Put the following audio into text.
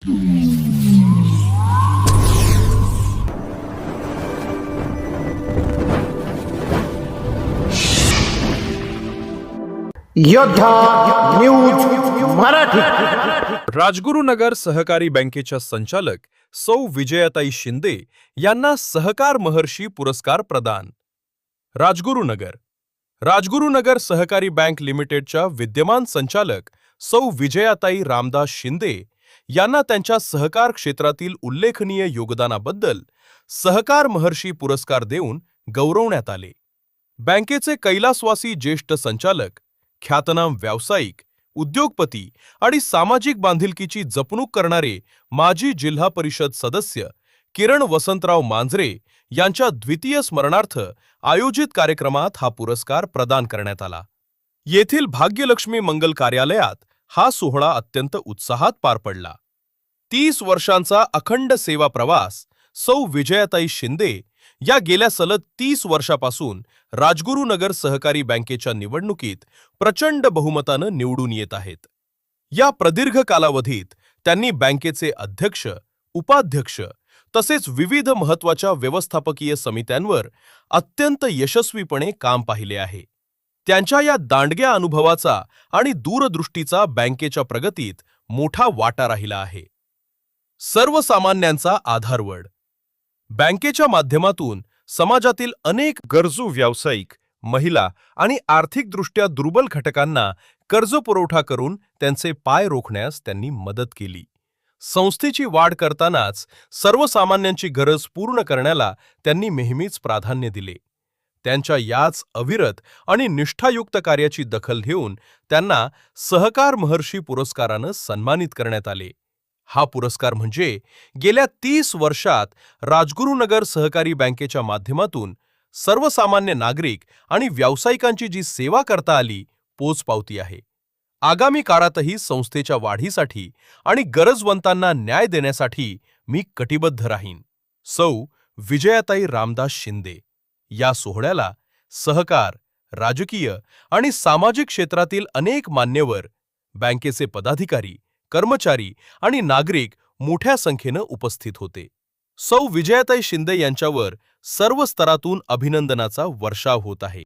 योद्धा न्यूज मराठी। राजगुरुनगर सहकारी बँकेच्या संचालक सौ विजयाताई शिंदे यांना सहकार महर्षी पुरस्कार प्रदान। राजगुरुनगर सहकारी बँक लिमिटेडच्या विद्यमान संचालक सौ विजयाताई रामदास शिंदे यांना त्यांच्या सहकार क्षेत्रातील उल्लेखनीय योगदानाबद्दल सहकार महर्षी पुरस्कार देऊन गौरवण्यात आले। बँकेचे कैलासवासी ज्येष्ठ संचालक, ख्यातनाम व्यावसायिक, उद्योगपती आणि सामाजिक बांधिलकीची जपणूक करणारे माजी जिल्हा परिषद सदस्य किरण वसंतराव मांजरे यांच्या द्वितीय स्मरणार्थ आयोजित कार्यक्रमात हा पुरस्कार प्रदान करण्यात आला। येथील भाग्यलक्ष्मी मंगल कार्यालयात हा सोहळा अत्यंत उत्साहात पार पडला। 30 वर्षांचा अखंड सेवा प्रवास सौ विजयाताई शिंदे या गेल्या सलग 30 वर्षापासून राजगुरुनगर सहकारी बँकेच्या निवडणुकीत प्रचंड बहुमतानं निवडून येत आहेत। या प्रदीर्घ कालावधीत त्यांनी बँकेचे अध्यक्ष, उपाध्यक्ष तसेच विविध महत्त्वाच्या व्यवस्थापकीय समित्यांवर अत्यंत यशस्वीपणे काम पाहिले आहे। त्यांच्या या दांडग्या अनुभवाचा आणि दूरदृष्टीचा बँकेच्या प्रगतीत मोठा वाटा राहिला आहे। सर्वसामान्यांचा आधारवड बँकेच्या माध्यमातून समाजातील अनेक गरजू व्यावसायिक, महिला आणि आर्थिकदृष्ट्या दुर्बल घटकांना कर्ज पुरवठा करून त्यांचे पाय रोखण्यास त्यांनी मदत केली। संस्थेची वाढ करतानाच सर्वसामान्यांची गरज पूर्ण करण्याला त्यांनी नेहमीच प्राधान्य दिले। त्यांच्या याच अविरत आणि निष्ठायुक्त कार्याची दखल घेऊन त्यांना सहकार महर्षी पुरस्कारानं सन्मानित करण्यात आले। हा पुरस्कार म्हणजे गेल्या 30 वर्षात राजगुरुनगर सहकारी बँकेच्या माध्यमातून सर्वसामान्य नागरिक आणि व्यावसायिकांची जी सेवा करता आली, पोचपावती आहे। आगामी काळातही संस्थेच्या वाढीसाठी आणि गरजवंतांना न्याय देण्यासाठी मी कटिबद्ध राहीन। सौ विजयाताई रामदास शिंदे या सोहळ्याला सहकार, राजकीय आणि सामाजिक क्षेत्रातील अनेक मान्यवर, बँकेचे पदाधिकारी, कर्मचारी आणि नागरिक मोठ्या संख्येनं उपस्थित होते। सौ विजयाताई शिंदे यांच्यावर सर्व स्तरातून अभिनंदनाचा वर्षाव होत आहे।